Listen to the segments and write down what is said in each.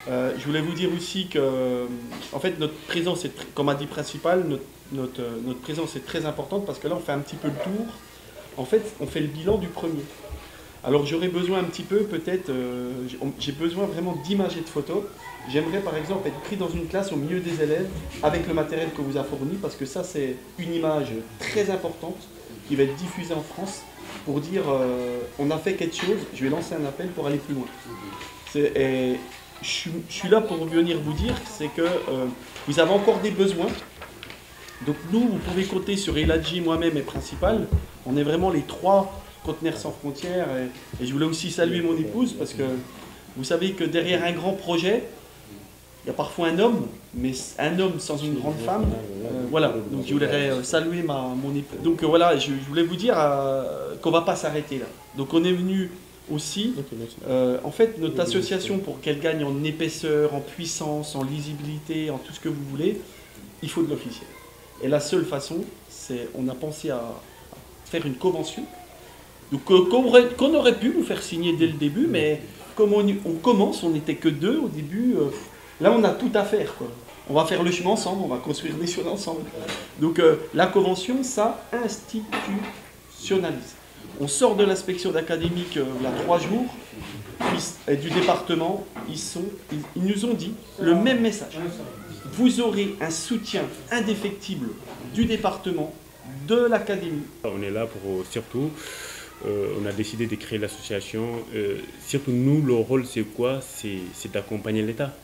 Je voulais vous dire aussi que, en fait, notre présence est, comme a dit principal, notre présence est très importante parce que là, on fait un petit peu le tour. En fait, on fait le bilan du premier. Alors, j'aurais besoin un petit peu, peut-être, j'ai besoin vraiment d'images et de photos. J'aimerais, par exemple, être pris dans une classe au milieu des élèves avec le matériel que vous a fourni parce que ça, c'est une image très importante qui va être diffusée en France pour dire on a fait quelque chose, je vais lancer un appel pour aller plus loin. Et je suis là pour venir vous dire, c'est que vous avez encore des besoins. Donc nous, vous pouvez compter sur Eladji, moi-même et Principal. On est vraiment les trois conteneurs sans frontières. Et je voulais aussi saluer mon épouse parce que vous savez que derrière un grand projet, il y a parfois un homme, mais un homme sans une grande femme. Voilà, donc je voudrais saluer mon épouse. Donc voilà, je voulais vous dire qu'on ne va pas s'arrêter là. Donc on est venu aussi, en fait, notre association, pour qu'elle gagne en épaisseur, en puissance, en lisibilité, en tout ce que vous voulez, il faut de l'officiel. Et la seule façon, c'est, on a pensé à faire une convention, donc qu'on aurait pu vous faire signer dès le début, mais comme on commence, on n'était que deux au début, là on a tout à faire, quoi. On va faire le chemin ensemble, on va construire des choses ensemble. Donc la convention, ça institutionnalise. On sort de l'inspection d'académique il y a 3 jours, et du département, ils nous ont dit le même message. Vous aurez un soutien indéfectible du département, de l'académie. On est là pour surtout, on a décidé de créer l'association. Surtout nous, le rôle c'est quoi? C'est d'accompagner l'État,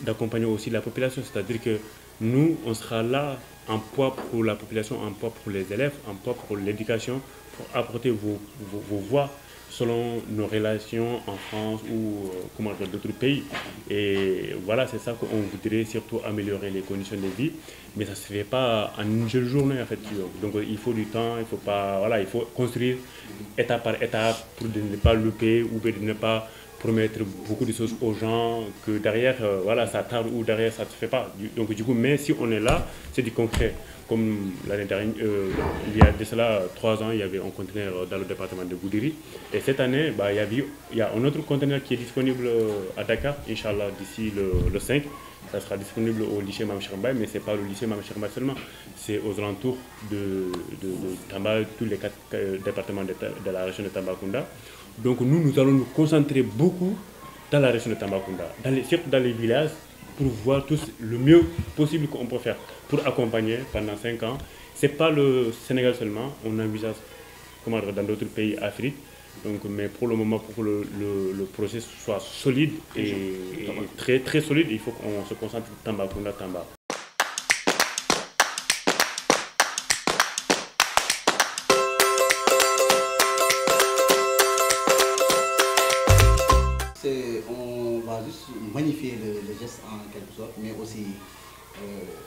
d'accompagner aussi la population. C'est-à-dire que nous, on sera là en poids pour la population, en poids pour les élèves, en poids pour l'éducation, pour apporter vos voix selon nos relations en France ou dans d'autres pays. Et voilà, c'est ça qu'on voudrait surtout améliorer les conditions de vie, mais ça ne se fait pas en une seule journée en fait. Donc il faut du temps, il faut pas, voilà, il faut construire étape par étape pour ne pas louper ou de ne pas promettre beaucoup de choses aux gens que derrière, voilà, ça tarde ou derrière ça ne se fait pas. Donc du coup, mais si on est là, c'est du concret. Comme l'année dernière, il y a de cela 3 ans, il y avait un conteneur dans le département de Goudiri. Et cette année, il y a un autre conteneur qui est disponible à Dakar, Inch'Allah, d'ici le 5. Ça sera disponible au lycée Mame Cheikh Mbaye, mais ce n'est pas le lycée Mame Cheikh Mbaye seulement. C'est aux alentours de Tamba, tous les 4 départements de la région de Tambacounda. Donc nous allons nous concentrer beaucoup dans la région de Tambacounda, surtout dans les villages, pour voir tous le mieux possible qu'on peut faire pour accompagner pendant 5 ans. Ce n'est pas le Sénégal seulement, on envisage dans d'autres pays d'Afrique. Donc, mais pour le moment, pour que le projet soit solide et très, très solide, il faut qu'on se concentre sur Tambacounda, Tamba. On va juste magnifier le geste en quelque sorte, mais aussi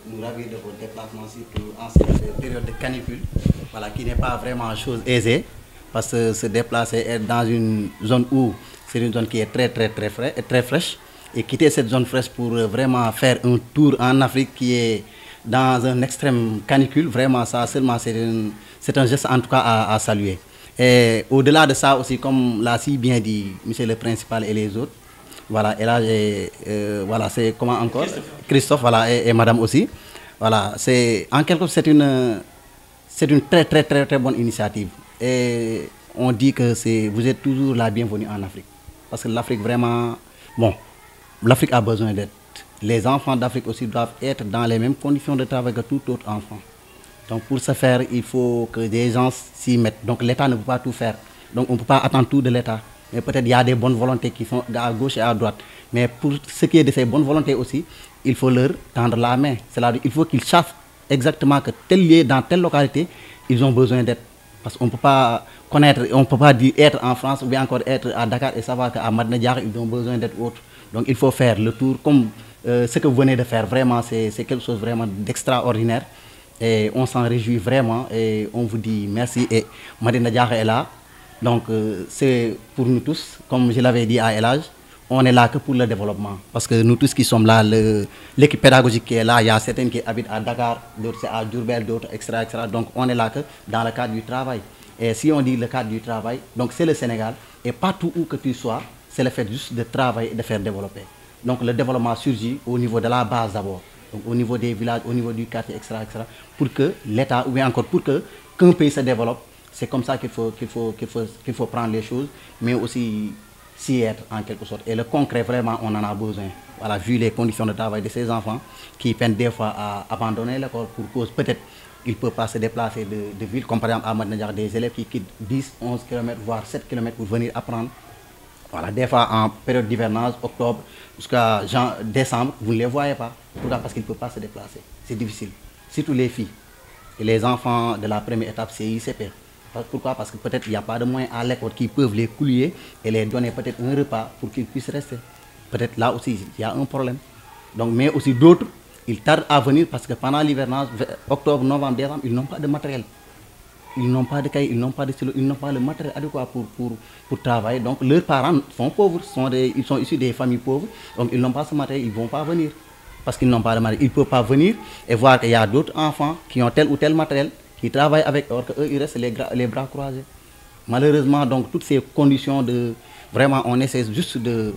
nous ravir de votre déplacement, surtout en cette période de canicule, voilà, qui n'est pas vraiment chose aisée, parce que se déplacer être dans une zone où c'est une zone qui est très fraîche, et quitter cette zone fraîche pour vraiment faire un tour en Afrique qui est dans un extrême canicule, vraiment ça seulement c'est un geste en tout cas à saluer. Et au-delà de ça aussi, comme l'a si bien dit monsieur le principal et les autres, voilà, et là voilà, c'est comment encore Christophe, voilà, et madame aussi, voilà, c'est en quelque sorte c'est une très bonne initiative. Et on dit que vous êtes toujours la bienvenue en Afrique, parce que l'Afrique vraiment, bon, l'Afrique a besoin d'aide. Les enfants d'Afrique aussi doivent être dans les mêmes conditions de travail que tout autre enfant. Donc pour ce faire, il faut que des gens s'y mettent. Donc l'État ne peut pas tout faire. Donc on ne peut pas attendre tout de l'État. Mais peut-être il y a des bonnes volontés qui sont à gauche et à droite. Mais pour ce qui est de ces bonnes volontés aussi, il faut leur tendre la main. C'est-à-dire qu'il faut qu'ils sachent exactement que tel lieu, dans telle localité, ils ont besoin d'aide. Parce qu'on ne peut pas connaître, on ne peut pas dire être en France ou bien encore être à Dakar et savoir qu'à Madina Diarra, ils ont besoin d'être autres. Donc il faut faire le tour comme ce que vous venez de faire. Vraiment, c'est quelque chose vraiment d'extraordinaire. Et on s'en réjouit vraiment et on vous dit merci. Et Madina Diarra est là. Donc c'est pour nous tous, comme je l'avais dit à Elage, on est là que pour le développement. Parce que nous tous qui sommes là, l'équipe pédagogique qui est là, il y a certains qui habitent à Dakar, d'autres c'est à Diourbel, d'autres, etc., etc. Donc on est là que dans le cadre du travail. Et si on dit le cadre du travail, donc c'est le Sénégal. Et partout où que tu sois, c'est le fait juste de travailler et de faire développer. Donc le développement surgit au niveau de la base d'abord, donc au niveau des villages, au niveau du quartier, etc., etc., pour que l'État, ou bien encore pour que qu'un pays se développe. C'est comme ça qu'il faut prendre les choses, mais aussi s'y être en quelque sorte. Et le concret, vraiment, on en a besoin. Voilà, vu les conditions de travail de ces enfants qui peinent des fois à abandonner l'école pour cause, peut-être, ils ne peuvent pas se déplacer de ville, comme par exemple à Madinadiar, des élèves qui quittent 10, 11 km, voire 7 km pour venir apprendre. Voilà, des fois en période d'hivernage, octobre, jusqu'à décembre, vous ne les voyez pas. Pourquoi? Parce qu'ils ne peuvent pas se déplacer. C'est difficile. Surtout les filles et les enfants de la première étape CICP. Pourquoi? Parce que peut-être il n'y a pas de moyens à l'école qui peuvent les couler et les donner peut-être un repas pour qu'ils puissent rester. Peut-être là aussi, il y a un problème. Donc, mais aussi d'autres, ils tardent à venir parce que pendant l'hivernage, octobre, novembre, décembre, ils n'ont pas de matériel. Ils n'ont pas de cahier, ils n'ont pas de stylo, ils n'ont pas le matériel adéquat pour travailler. Donc leurs parents sont pauvres, ils sont issus des familles pauvres, donc ils n'ont pas ce matériel, ils ne vont pas venir. Parce qu'ils n'ont pas de matériel. Ils ne peuvent pas venir et voir qu'il y a d'autres enfants qui ont tel ou tel matériel, qui travaillent avec, alors qu'eux, ils restent les bras croisés. Malheureusement, donc toutes ces conditions vraiment, on essaie juste de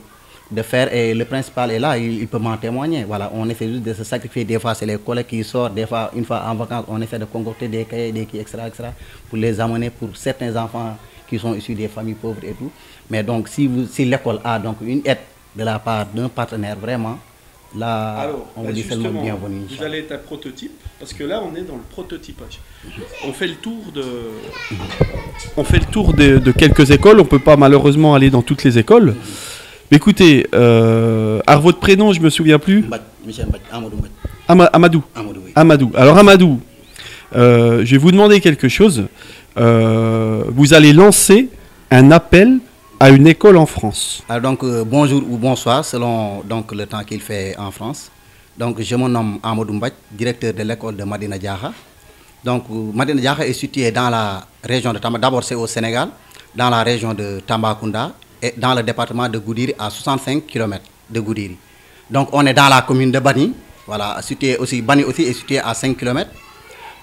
faire, et le principal est là, il peut m'en témoigner. Voilà, on essaie juste de se sacrifier. Des fois, c'est les collègues qui sortent, des fois, une fois en vacances, on essaie de concocter des cahiers, des kits, etc., pour les amener pour certains enfants qui sont issus des familles pauvres et tout. Mais donc, si l'école a donc une aide de la part d'un partenaire, vraiment, là, alors, on vous dit seulement bienvenue. Vous allez être un prototype, parce que là, on est dans le prototypage. On fait le tour de quelques écoles. On ne peut pas malheureusement aller dans toutes les écoles. Mais écoutez, alors votre prénom, je ne me souviens plus. Michel Amadou. Amadou. Oui. Amadou. Alors Amadou, je vais vous demander quelque chose. Vous allez lancer un appel à une école en France. Alors donc bonjour ou bonsoir selon donc le temps qu'il fait en France. Donc je me nomme Amadou Mbach, directeur de l'école de Madina Diakha. Donc Madina Diakha est située dans la région de Tamba. D'abord c'est au Sénégal, dans la région de Tambacounda et dans le département de Goudiri, à 65 km de Goudiri. Donc on est dans la commune de Bani. Voilà, Bani aussi est situé à 5 km.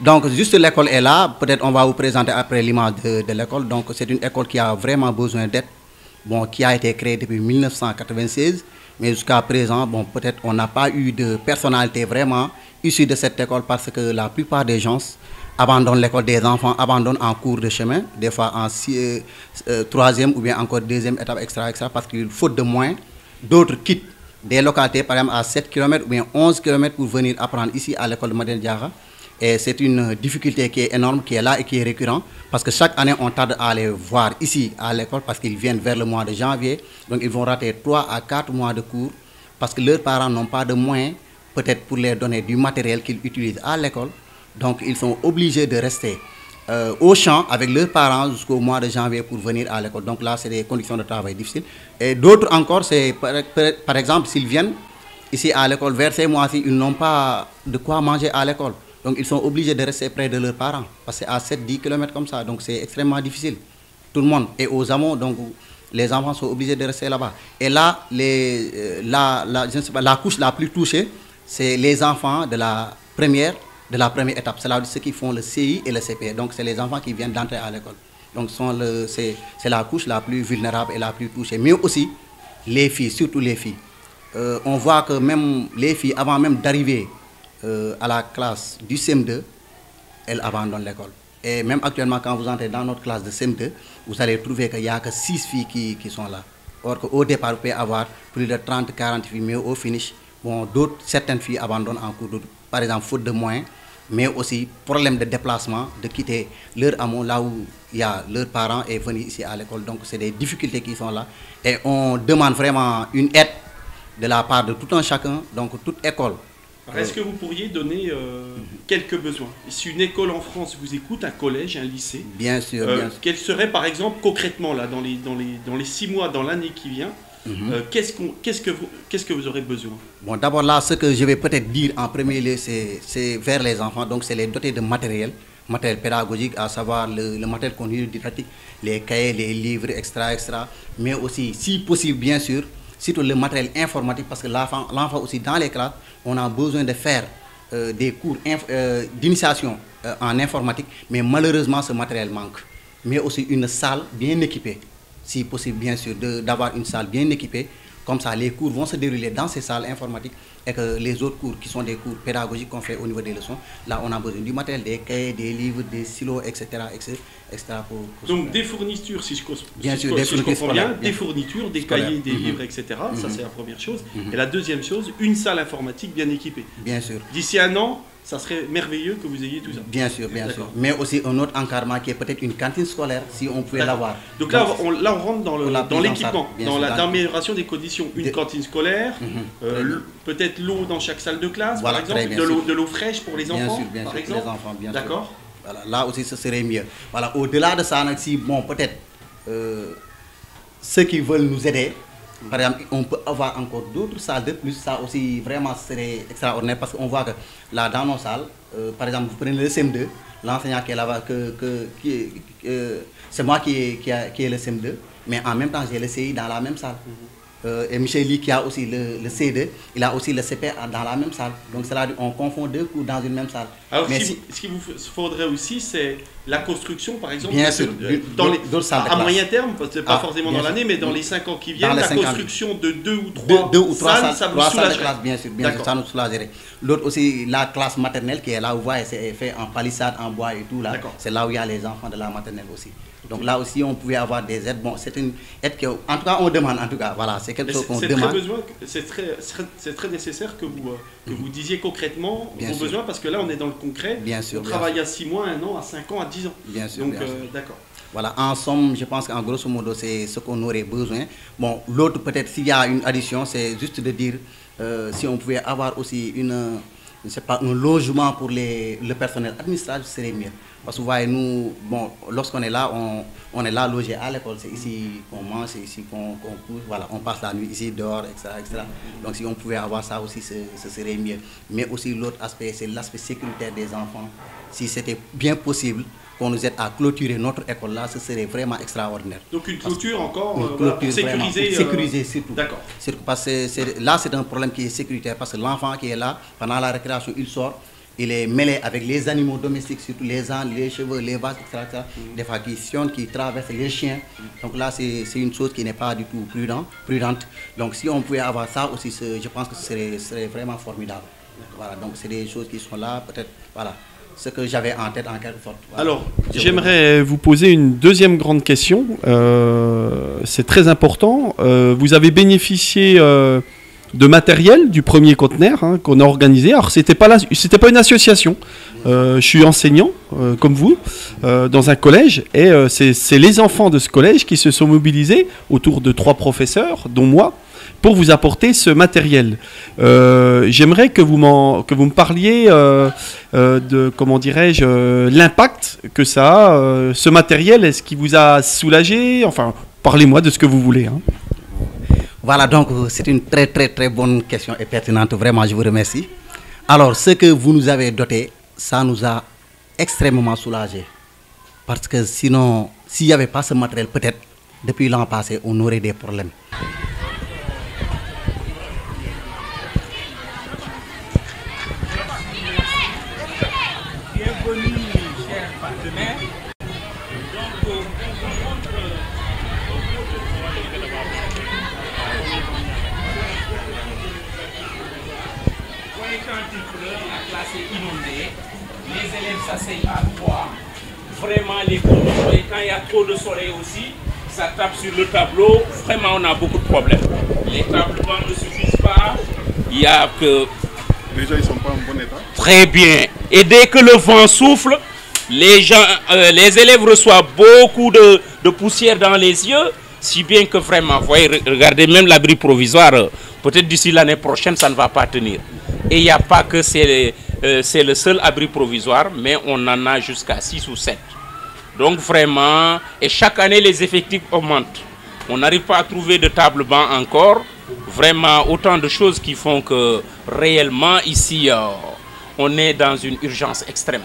Donc juste l'école est là. Peut-être on va vous présenter après l'image de l'école. Donc c'est une école qui a vraiment besoin d'aide. Bon, qui a été créé depuis 1996, mais jusqu'à présent, bon, peut-être on n'a pas eu de personnalité vraiment issue de cette école parce que la plupart des gens abandonnent l'école, des enfants abandonnent en cours de chemin, des fois en troisième ou bien encore deuxième étape, extra, parce qu'il faut de moyens. D'autres quittent des localités, par exemple à 7 km ou bien 11 km pour venir apprendre ici à l'école de Madina Diakha. Et c'est une difficulté qui est énorme, qui est là et qui est récurrente, parce que chaque année, on tarde à les voir ici à l'école, parce qu'ils viennent vers le mois de janvier. Donc, ils vont rater 3 à 4 mois de cours, parce que leurs parents n'ont pas de moyens, peut-être pour leur donner du matériel qu'ils utilisent à l'école. Donc, ils sont obligés de rester au champ avec leurs parents jusqu'au mois de janvier pour venir à l'école. Donc là, c'est des conditions de travail difficiles. Et d'autres encore, c'est par exemple, s'ils viennent ici à l'école vers ces mois-ci, ils n'ont pas de quoi manger à l'école. Donc ils sont obligés de rester près de leurs parents, parce que à 7-10 km comme ça, donc c'est extrêmement difficile. Tout le monde est aux amont, donc les enfants sont obligés de rester là-bas. Et là, la couche la plus touchée, c'est les enfants de la première étape. C'est là ceux qui font le CI et le CP. Donc c'est les enfants qui viennent d'entrer à l'école. Donc c'est la couche la plus vulnérable et la plus touchée. Mais aussi les filles, surtout les filles. On voit que même les filles, avant même d'arriver à la classe du CM2, elles abandonnent l'école. Et même actuellement, quand vous entrez dans notre classe de CM2, vous allez trouver qu'il n'y a que 6 filles qui sont là. Or qu'au départ, vous pouvez avoir plus de 30-40 filles, mais au finish, bon, certaines filles abandonnent en cours de, par exemple, faute de moyens, mais aussi problème de déplacement, de quitter leur amour là où il y a leurs parents et venir ici à l'école. Donc c'est des difficultés qui sont là. Et on demande vraiment une aide de la part de tout un chacun, donc toute école. Est-ce que vous pourriez donner quelques besoins? Si une école en France vous écoute, un collège, un lycée, bien sûr, quels seraient par exemple concrètement là, dans les 6 mois, dans l'année qui vient, qu'est-ce que vous aurez besoin? Bon, d'abord là, ce que je vais peut-être dire en premier lieu, c'est vers les enfants, donc c'est les doter de matériel pédagogique, à savoir le matériel contenu didactique, les cahiers, les livres, extra, mais aussi, si possible, bien sûr, surtout le matériel informatique, parce que l'enfant aussi dans les classes, on a besoin de faire des cours d'initiation en informatique, mais malheureusement ce matériel manque. Mais aussi une salle bien équipée, si possible bien sûr, d'avoir une salle bien équipée Comme ça, les cours vont se dérouler dans ces salles informatiques et que les autres cours qui sont des cours pédagogiques qu'on fait au niveau des leçons, là on a besoin du matériel, des cahiers, des livres, des stylos, etc. Donc des fournitures, si je fournitures comprends bien, des fournitures, des cahiers, des livres, etc. Ça c'est la première chose. Et la deuxième chose, une salle informatique bien équipée. Bien sûr. D'ici un an, ça serait merveilleux que vous ayez tout ça. Bien sûr, bien sûr. Mais aussi un autre encadrement qui est peut-être une cantine scolaire, si on pouvait l'avoir. Donc là, on rentre dans l'équipement, dans l'amélioration des conditions. Une cantine scolaire, peut-être l'eau dans chaque salle de classe, voilà, par exemple, de l'eau fraîche pour les enfants, bien sûr, par exemple. Les enfants, bien sûr. D'accord. Voilà, là aussi, ce serait mieux. Voilà, au-delà de ça, si, bon, peut-être ceux qui veulent nous aider, par exemple, on peut avoir encore d'autres salles de plus. Ça aussi, vraiment, serait extraordinaire parce qu'on voit que là, dans nos salles, par exemple, vous prenez le CM2, l'enseignant qui est là-bas, c'est moi qui est le CM2, mais en même temps, j'ai le CI dans la même salle. Et Michel Lee qui a aussi le C2, il a aussi le CP dans la même salle. Donc cela, on confond deux cours dans une même salle. Alors ce qu'il vous faudrait aussi, c'est la construction, par exemple, bien sûr, à moyen terme, pas forcément dans l'année, mais dans les 5 ans qui viennent, la construction de 2 ou 3 salles, ça vous soulagerait. Bien sûr, ça nous soulagerait. L'autre aussi, la classe maternelle qui est là où vous voyez, c'est fait en palissade, en bois et tout là. C'est là où il y a les enfants de la maternelle aussi. Donc là aussi, on pouvait avoir des aides. Bon, c'est une aide que, en tout cas, on demande. En tout cas, voilà, c'est quelque chose qu'on demande. C'est très nécessaire que vous disiez concrètement vos besoins, parce que là, on est dans le concret. Bien sûr. On travaille à 6 mois, 1 an, à 5 ans, à 10 ans. Bien sûr. Donc, d'accord. Voilà, en somme, je pense qu'en grosso modo, c'est ce qu'on aurait besoin. Bon, l'autre, peut-être, s'il y a une addition, c'est juste de dire si on pouvait avoir aussi je ne sais pas, un logement pour le personnel administratif, ce serait mieux. Parce que vous voyez, nous, bon, lorsqu'on est là, on est là logé à l'école, c'est ici qu'on mange, c'est ici qu'on couche, voilà, on passe la nuit ici, dehors, etc. Donc si on pouvait avoir ça aussi, ce serait mieux. Mais aussi l'autre aspect, c'est l'aspect sécuritaire des enfants. Si c'était bien possible qu'on nous aide à clôturer notre école là, ce serait vraiment extraordinaire. Donc une clôture encore, pour sécuriser. Sécuriser surtout. D'accord. Parce que là, c'est un problème qui est sécuritaire, parce que l'enfant qui est là, pendant la récréation, il sort, il est mêlé avec les animaux domestiques, surtout les ânes, les chevaux, les vaches, etc. Des fois qui traversent les chiens. Donc là, c'est une chose qui n'est pas du tout prudente. Donc si on pouvait avoir ça aussi, je pense que ce serait vraiment formidable. Voilà, donc c'est des choses qui sont là, peut-être, voilà, ce que j'avais en tête en quelque sorte. Voilà. Alors, j'aimerais vous poser une deuxième grande question. C'est très important. Vous avez bénéficié de matériel du premier conteneur qu'on a organisé. Alors c'était pas une association. Je suis enseignant comme vous dans un collège et c'est les enfants de ce collège qui se sont mobilisés autour de 3 professeurs, dont moi, pour vous apporter ce matériel. J'aimerais que vous me parliez de, comment dirais-je, l'impact que ça a, ce matériel. Est-ce qu'il vous a soulagé? Enfin, parlez-moi de ce que vous voulez. Voilà, donc c'est une très très très bonne question et pertinente, vraiment je vous remercie. Alors ce que vous nous avez doté, ça nous a extrêmement soulagés. Parce que sinon, s'il n'y avait pas ce matériel, peut-être depuis l'an passé, on aurait des problèmes. Bienvenue, chers partenaires. La classe est inondée, les élèves s'asseyent à 3. Vraiment, les conditions, et quand il y a trop de soleil aussi, ça tape sur le tableau. Vraiment, on a beaucoup de problèmes. Les tableaux ne suffisent pas. Il y a que... Déjà, ils ne sont pas en bon état. Très bien. Et dès que le vent souffle, les élèves reçoivent beaucoup de poussière dans les yeux, si bien que vraiment, vous voyez, regardez même l'abri provisoire, peut-être d'ici l'année prochaine, ça ne va pas tenir. Et il n'y a pas que c'est le seul abri provisoire, mais on en a jusqu'à 6 ou 7. Donc vraiment, et chaque année, les effectifs augmentent. On n'arrive pas à trouver de table-banc encore. Vraiment, autant de choses qui font que réellement, ici, on est dans une urgence extrême.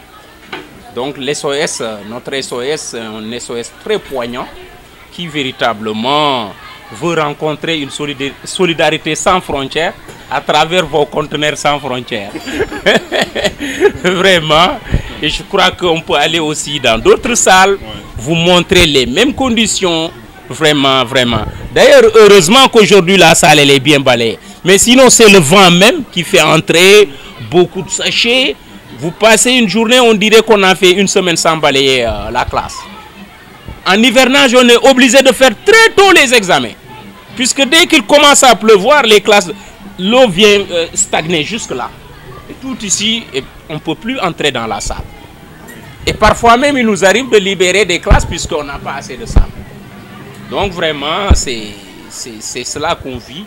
Donc l'SOS, notre SOS, un SOS très poignant, qui véritablement veut rencontrer une solidarité sans frontières à travers vos conteneurs sans frontières. Vraiment. Et je crois qu'on peut aller aussi dans d'autres salles, vous montrer les mêmes conditions Vraiment, vraiment. D'ailleurs, heureusement qu'aujourd'hui la salle elle est bien balayée. Mais sinon, c'est le vent même qui fait entrer beaucoup de sachets. Vous passez une journée, on dirait qu'on a fait une semaine sans balayer la classe. En hivernage, on est obligé de faire très tôt les examens. Puisque dès qu'il commence à pleuvoir, les classes, l'eau vient stagner jusque là. Et tout ici, on ne peut plus entrer dans la salle. Et parfois même, il nous arrive de libérer des classes puisqu'on n'a pas assez de salle. Donc vraiment, c'est cela qu'on vit.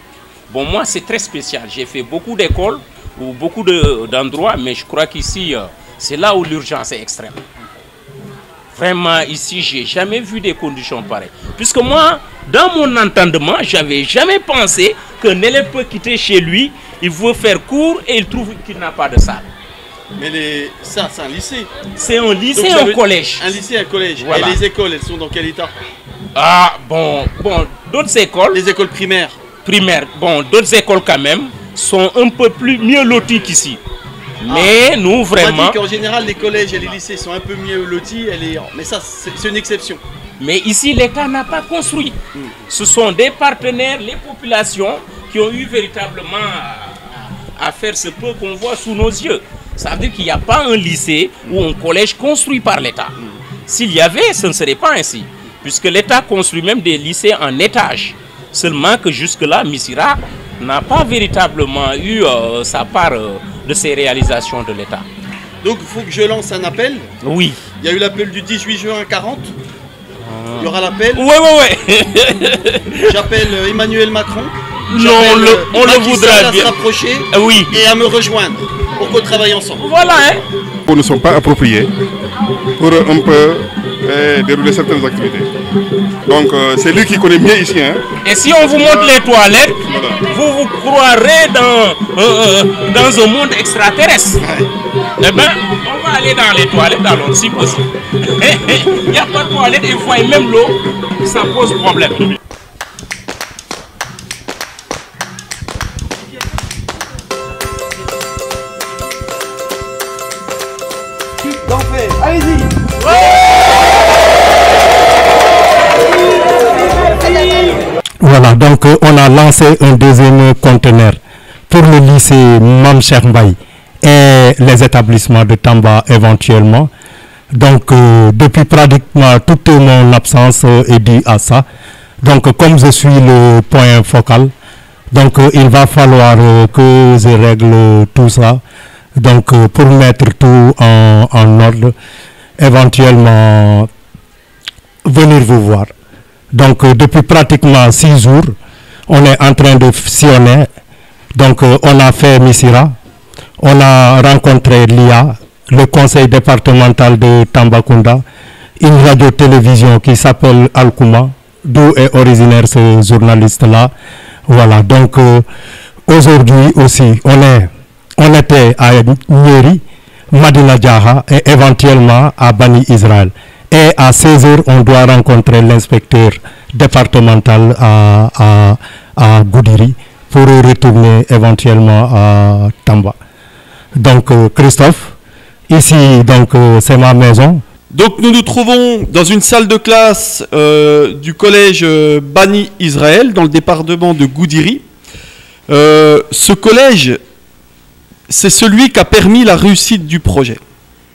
Bon, moi, c'est très spécial. J'ai fait beaucoup d'écoles ou beaucoup d'endroits, mais je crois qu'ici, c'est là où l'urgence est extrême. Vraiment, ici, j'ai jamais vu des conditions pareilles. Puisque moi, dans mon entendement, j'avais jamais pensé qu'un élève peut quitter chez lui, il veut faire cours et il trouve qu'il n'a pas de salle. Mais ça, c'est un lycée. C'est un lycée, un collège. Un lycée, un collège. Voilà. Et les écoles, elles sont dans quel état? Ah, bon, d'autres écoles. Les écoles primaires. Bon, d'autres écoles quand même sont un peu mieux loties qu'ici. Mais nous, vraiment... On dit qu'en général, les collèges et les lycées sont un peu mieux lotis. Mais ça, c'est une exception. Mais ici, l'État n'a pas construit. Ce sont des partenaires, les populations, qui ont eu véritablement à faire ce peu qu'on voit sous nos yeux. Ça veut dire qu'il n'y a pas un lycée ou un collège construit par l'État. S'il y avait, ce ne serait pas ainsi. Puisque l'État construit même des lycées en étage. Seulement que jusque-là, Missirah n'a pas véritablement eu sa part de ces réalisations de l'État. Donc il faut que je lance un appel. Oui. Il y a eu l'appel du 18 juin 40. Il y aura l'appel. Oui. J'appelle Emmanuel Macron. Non, on le voudra bien. À se rapprocher et à me rejoindre pour qu'on travaille ensemble. Voilà, hein. Ils ne sont pas appropriés pour un peu dérouler certaines activités. Donc c'est lui qui connaît mieux ici. Hein. Et si on vous montre les toilettes, vous vous croirez dans un monde extraterrestre. Eh bien, on va aller dans les toilettes alors, si possible. Il n'y a pas de toilettes et vous voyez même l'eau, ça pose problème. Allez-y. Voilà, donc on a lancé un deuxième conteneur pour le lycée Mame Cheikh Mbaye et les établissements de Tamba éventuellement. Donc depuis pratiquement toute mon absence est due à ça. Donc comme je suis le point focal, donc il va falloir que je règle tout ça. Donc pour mettre tout en ordre, éventuellement venir vous voir. Donc depuis pratiquement 6 jours, on est en train de sillonner. Donc on a fait Missirah, on a rencontré l'IA, le conseil départemental de Tambacounda, une radio-télévision qui s'appelle Alkouma, d'où est originaire ce journaliste-là. Voilà, donc aujourd'hui aussi, on était à Nyeri, Madina Djaha et éventuellement à Bani Israël. Et à 16h, on doit rencontrer l'inspecteur départemental à Goudiri pour retourner éventuellement à Tamba. Donc Christophe, ici donc c'est ma maison. Donc nous nous trouvons dans une salle de classe du collège Bani Israël dans le département de Goudiri. Ce collège, c'est celui qui a permis la réussite du projet.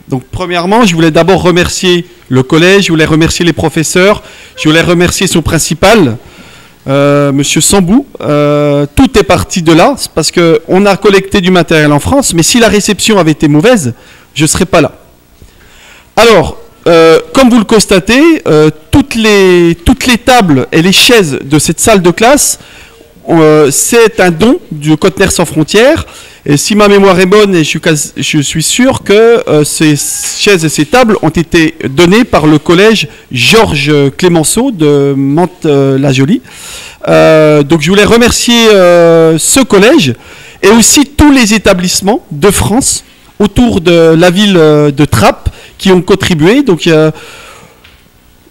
Donc premièrement, je voulais d'abord remercier le collège, je voulais remercier les professeurs, je voulais remercier son principal, Monsieur Sambou. Tout est parti de là, parce qu'on a collecté du matériel en France, mais si la réception avait été mauvaise, je ne serais pas là. Alors, comme vous le constatez, toutes les tables et les chaises de cette salle de classe, c'est un don du Conteneurs sans frontières. Et si ma mémoire est bonne, et je suis sûr que ces chaises et ces tables ont été données par le collège Georges Clémenceau de Mantes-la-Jolie. Donc je voulais remercier ce collège et aussi tous les établissements de France autour de la ville de Trappes qui ont contribué. Donc il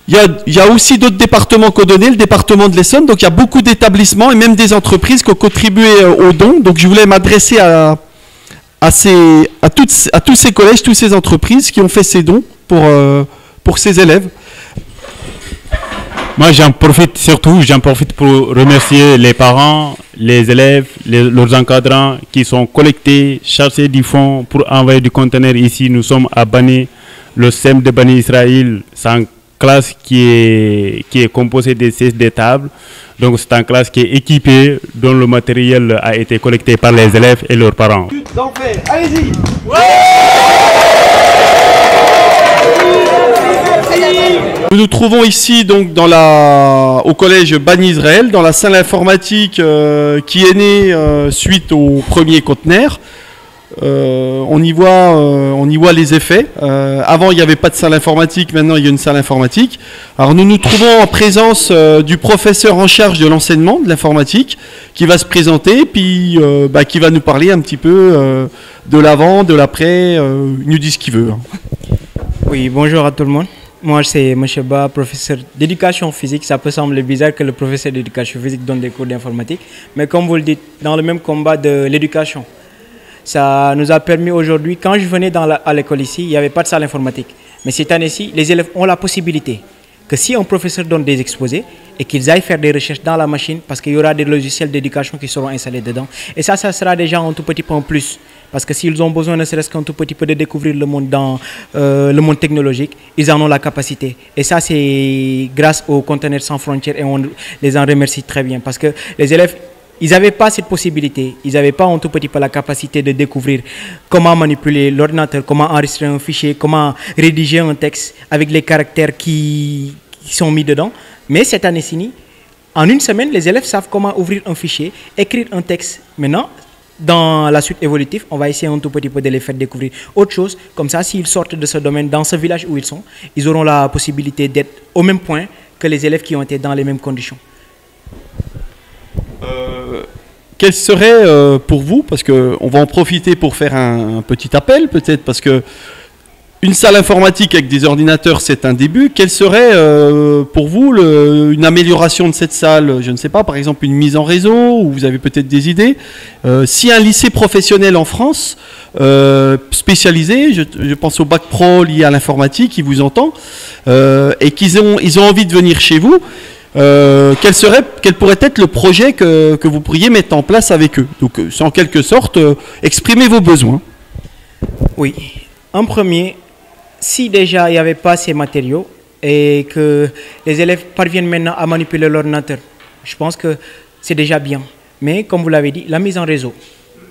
y a aussi d'autres départements qu'on donnait, le département de l'Essonne. Donc il y a beaucoup d'établissements et même des entreprises qui ont contribué aux dons. Donc je voulais m'adresser à tous ces collèges, toutes ces entreprises qui ont fait ces dons pour ces élèves. Moi, j'en profite pour remercier les parents, les élèves, leurs encadrants qui sont collectés, chargés du fonds pour envoyer du conteneur ici. Nous sommes à Bani, le SEM de Bani Israël. C'est une classe qui est composée de 16 tables. Donc, c'est une classe qui est équipée, dont le matériel a été collecté par les élèves et leurs parents. Allez-y. Nous nous trouvons ici donc au collège Bani Israël, dans la salle informatique qui est née suite au premier conteneur. On y voit les effets. Avant, il n'y avait pas de salle informatique, maintenant il y a une salle informatique. Alors nous nous trouvons en présence du professeur en charge de l'enseignement de l'informatique qui va se présenter, puis qui va nous parler un petit peu de l'avant, de l'après, il nous dit ce qu'il veut. Oui, bonjour à tout le monde. Moi, c'est M. Ba, professeur d'éducation physique. Ça peut sembler bizarre que le professeur d'éducation physique donne des cours d'informatique, mais comme vous le dites, dans le même combat de l'éducation, ça nous a permis aujourd'hui, quand je venais à l'école ici, il n'y avait pas de salle informatique. Mais cette année-ci, les élèves ont la possibilité que si un professeur donne des exposés et qu'ils aillent faire des recherches dans la machine, parce qu'il y aura des logiciels d'éducation qui seront installés dedans. Et ça sera déjà un tout petit peu en plus. Parce que s'ils ont besoin ne serait-ce qu'un tout petit peu de découvrir le monde le monde technologique, ils en ont la capacité. Et ça, c'est grâce aux conteneurs sans frontières et on les en remercie très bien. Parce que les élèves, ils n'avaient pas cette possibilité. Ils n'avaient pas un tout petit peu la capacité de découvrir comment manipuler l'ordinateur, comment enregistrer un fichier, comment rédiger un texte avec les caractères qui sont mis dedans. Mais cette année-ci, en une semaine, les élèves savent comment ouvrir un fichier, écrire un texte. Maintenant, dans la suite évolutive, on va essayer un tout petit peu de les faire découvrir autre chose. Comme ça, s'ils sortent de ce domaine, dans ce village où ils sont, ils auront la possibilité d'être au même point que les élèves qui ont été dans les mêmes conditions. Quel serait pour vous, parce qu'on va en profiter pour faire un petit appel peut-être, parce que une salle informatique avec des ordinateurs, c'est un début. Quelle serait pour vous une amélioration de cette salle? Je ne sais pas, par exemple une mise en réseau, ou vous avez peut-être des idées. Si un lycée professionnel en France, spécialisé, je pense au bac pro lié à l'informatique, qui vous entend, et qu'ils ont envie de venir chez vous, quel pourrait être le projet que vous pourriez mettre en place avec eux? Donc c'est en quelque sorte exprimer vos besoins. Oui, en premier, si déjà il n'y avait pas ces matériaux et que les élèves parviennent maintenant à manipuler l'ordinateur, je pense que c'est déjà bien. Mais comme vous l'avez dit, la mise en réseau,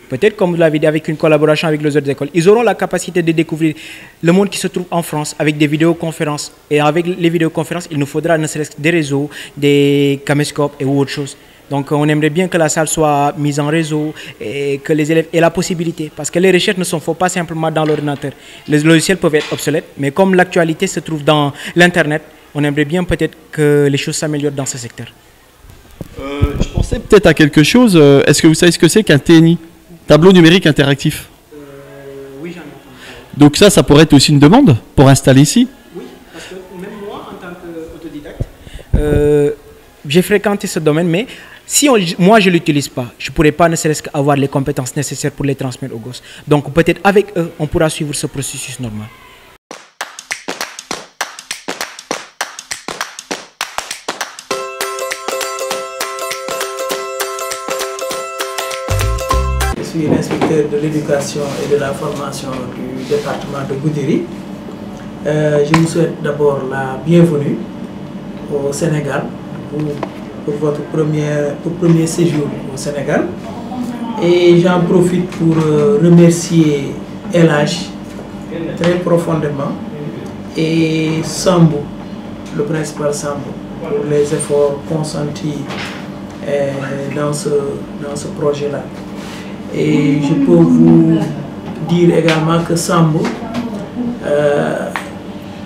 peut-être comme vous l'avez dit avec une collaboration avec les autres écoles, ils auront la capacité de découvrir le monde qui se trouve en France avec des vidéoconférences. Et avec les vidéoconférences, il nous faudra ne serait-ce que des réseaux, des caméscopes et autre chose. Donc on aimerait bien que la salle soit mise en réseau et que les élèves aient la possibilité. Parce que les recherches ne se font pas simplement dans l'ordinateur. Les logiciels peuvent être obsolètes, mais comme l'actualité se trouve dans l'Internet, on aimerait bien peut-être que les choses s'améliorent dans ce secteur. Je pensais peut-être à quelque chose. Est-ce que vous savez ce que c'est qu'un TNI? Tableau numérique interactif. Oui, j'en ai entendu. Donc ça pourrait être aussi une demande pour installer ici? Oui, parce que même moi, en tant qu'autodidacte, j'ai fréquenté ce domaine, mais si moi je ne l'utilise pas, je ne pourrais pas ne serait-ce qu'avoir les compétences nécessaires pour les transmettre aux gosses. Donc peut-être avec eux, on pourra suivre ce processus normal. Je suis l'inspecteur de l'éducation et de la formation du département de Goudiri. Je vous souhaite d'abord la bienvenue au Sénégal pour votre premier séjour au Sénégal. Et j'en profite pour remercier LH très profondément et Sambo, le principal Sambo, pour les efforts consentis dans ce projet-là. Et je peux vous dire également que Sambo,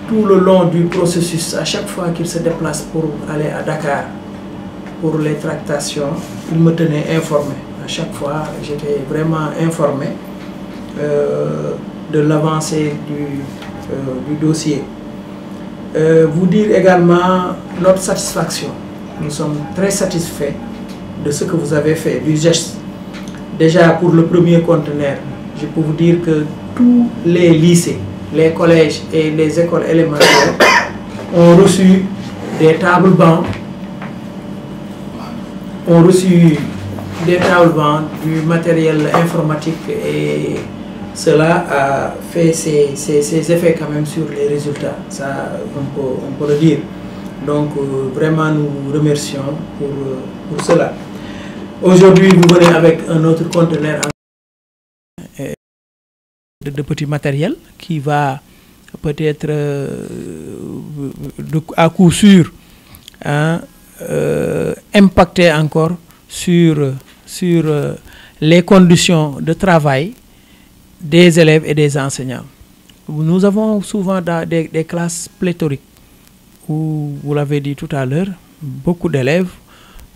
tout le long du processus, à chaque fois qu'il se déplace pour aller à Dakar, pour les tractations, il me tenait informé. À chaque fois, j'étais vraiment informé de l'avancée du dossier. Vous dire également notre satisfaction. Nous sommes très satisfaits de ce que vous avez fait, du geste. Déjà pour le premier conteneur, je peux vous dire que tous les lycées, les collèges et les écoles élémentaires ont reçu des tables bancs, ont reçu des tables bancs, du matériel informatique, et cela a fait ses effets quand même sur les résultats, ça on peut le dire. Donc vraiment nous remercions pour cela. Aujourd'hui vous venez avec un autre conteneur de petits matériels qui va peut-être à coup sûr impacter encore sur les conditions de travail des élèves et des enseignants. Nous avons souvent des classes pléthoriques où, vous l'avez dit tout à l'heure, beaucoup d'élèves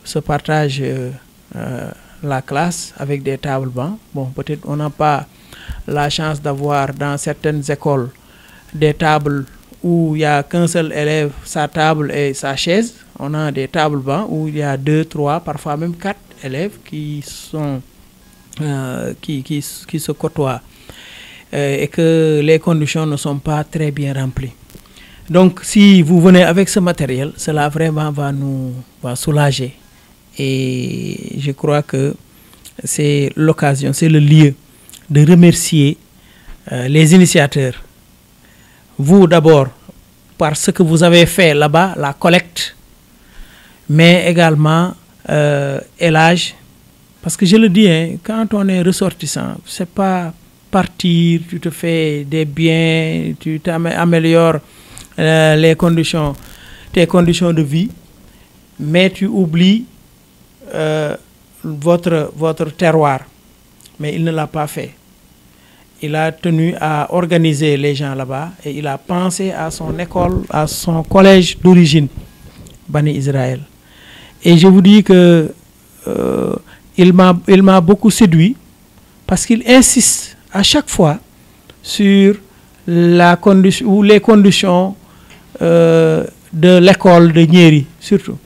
se partagent la classe avec des tables bancs. Bon, peut-être on n'a pas la chance d'avoir dans certaines écoles des tables où il n'y a qu'un seul élève, sa table et sa chaise. On a des tables bancs où il y a 2, 3, parfois même 4 élèves qui se côtoient et que les conditions ne sont pas très bien remplies. Donc si vous venez avec ce matériel, cela vraiment va soulager. Et je crois que c'est l'occasion, c'est le lieu de remercier les initiateurs. Vous d'abord, par ce que vous avez fait là-bas, la collecte, mais également Elage, parce que je le dis, hein, quand on est ressortissant, c'est pas partir, tu te fais des biens, tu améliores tes conditions de vie, mais tu oublies votre terroir. Mais il ne l'a pas fait. Il a tenu à organiser les gens là-bas et il a pensé à son école, à son collège d'origine, Bani Israël. Et je vous dis que il m'a beaucoup séduit parce qu'il insiste à chaque fois sur la condition ou les conditions de l'école de Nyeri, surtout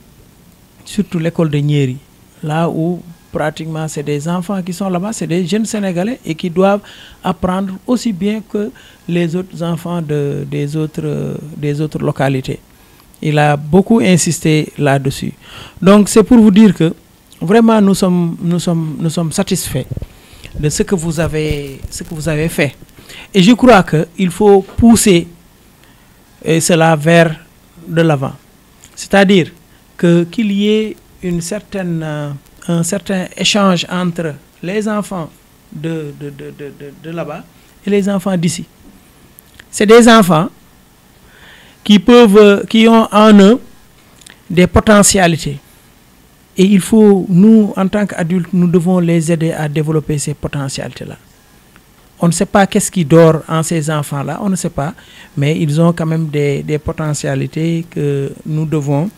l'école de Nyeri, là où pratiquement c'est des enfants qui sont là-bas, c'est des jeunes Sénégalais et qui doivent apprendre aussi bien que les autres enfants des autres localités. Il a beaucoup insisté là-dessus. Donc c'est pour vous dire que vraiment nous sommes satisfaits de ce que vous avez fait. Et je crois qu'il faut pousser cela vers de l'avant. C'est-à-dire qu'il y ait un certain échange entre les enfants de là-bas et les enfants d'ici. C'est des enfants qui ont en eux des potentialités. Et il faut, nous, en tant qu'adultes, nous devons les aider à développer ces potentialités-là. On ne sait pas qu'est-ce qui dort en ces enfants-là, on ne sait pas, mais ils ont quand même des potentialités que nous devons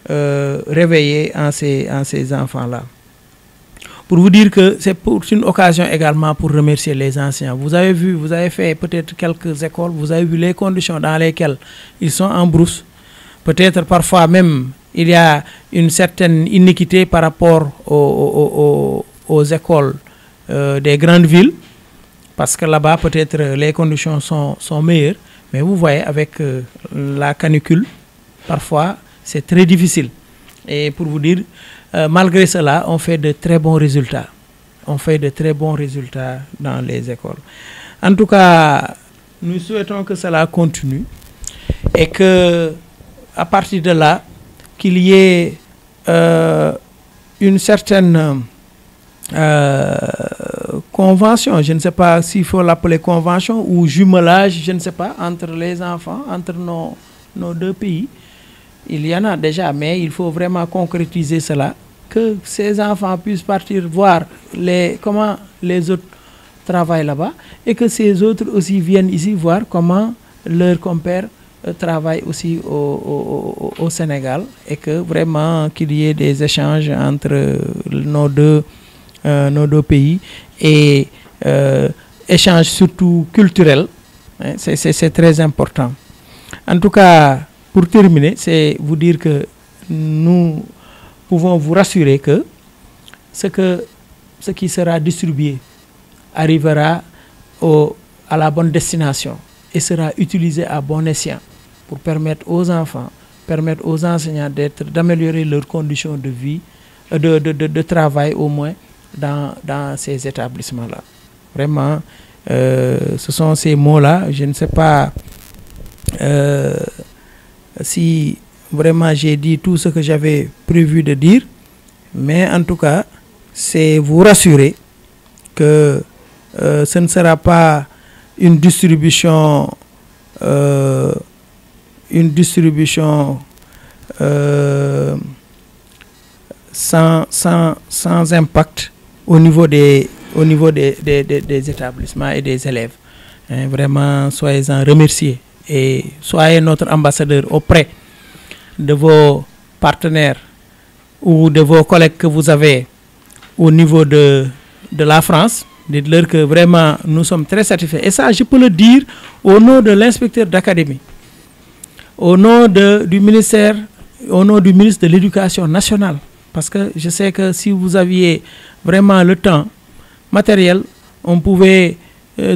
réveiller en ces enfants-là. Pour vous dire que c'est une occasion également pour remercier les enseignants. Vous avez fait peut-être quelques écoles, vous avez vu les conditions dans lesquelles ils sont en brousse. Peut-être parfois même il y a une certaine iniquité par rapport aux écoles des grandes villes, parce que là-bas peut-être les conditions sont meilleures, mais vous voyez avec la canicule, parfois c'est très difficile. Et pour vous dire, malgré cela, on fait de très bons résultats. On fait de très bons résultats dans les écoles. En tout cas, nous souhaitons que cela continue et que, à partir de là, qu'il y ait une certaine convention, je ne sais pas s'il faut l'appeler convention ou jumelage, je ne sais pas, entre les enfants, entre nos deux pays. Il y en a déjà, mais il faut vraiment concrétiser cela, que ces enfants puissent partir voir comment les autres travaillent là-bas et que ces autres aussi viennent ici voir comment leurs compères travaillent aussi au Sénégal et que vraiment qu'il y ait des échanges entre nos deux pays et échanges surtout culturels, hein, c'est très important. En tout cas, pour terminer, c'est vous dire que nous pouvons vous rassurer que ce qui sera distribué arrivera à la bonne destination et sera utilisé à bon escient. pour permettre aux enfants, permettre aux enseignants d'améliorer leurs conditions de vie, de travail au moins dans ces établissements-là. Vraiment, ce sont ces mots-là. Je ne sais pas si vraiment j'ai dit tout ce que j'avais prévu de dire, mais en tout cas, c'est vous rassurer que ce ne sera pas une distribution sans impact au niveau des établissements et des élèves. Hein, vraiment, soyez-en remerciés et soyez notre ambassadeur auprès de vos partenaires ou de vos collègues que vous avez au niveau de la France. Dites-leur que vraiment nous sommes très satisfaits. Et ça, je peux le dire au nom de l'inspecteur d'académie, au nom du ministère, au nom du ministre de l'Éducation nationale. Parce que je sais que si vous aviez vraiment le temps matériel, on pouvait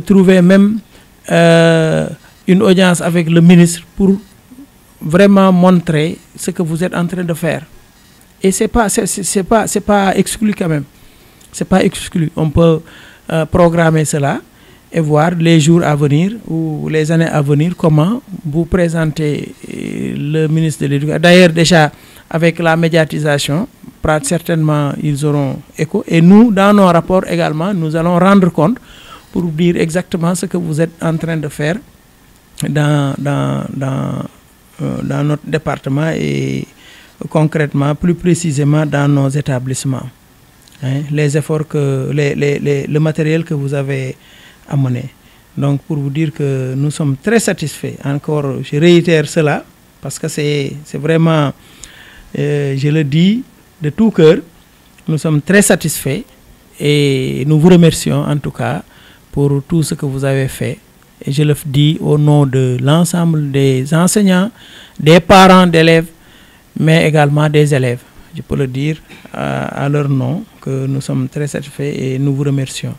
trouver même une audience avec le ministre pour vraiment montrer ce que vous êtes en train de faire. Et c'est pas exclu quand même. C'est pas exclu. On peut programmer cela et voir les jours à venir ou les années à venir comment vous présentez le ministre de l'Éducation. D'ailleurs, déjà, avec la médiatisation, certainement, ils auront écho. Et nous, dans nos rapports également, nous allons rendre compte pour dire exactement ce que vous êtes en train de faire dans notre département et concrètement, plus précisément dans nos établissements. Hein, les efforts le matériel que vous avez amené. Donc, pour vous dire que nous sommes très satisfaits. Encore, je réitère cela parce que c'est vraiment, je le dis de tout cœur, nous sommes très satisfaits et nous vous remercions en tout cas pour tout ce que vous avez fait. Et je le dis au nom de l'ensemble des enseignants, des parents d'élèves, mais également des élèves. Je peux le dire à leur nom que nous sommes très satisfaits et nous vous remercions.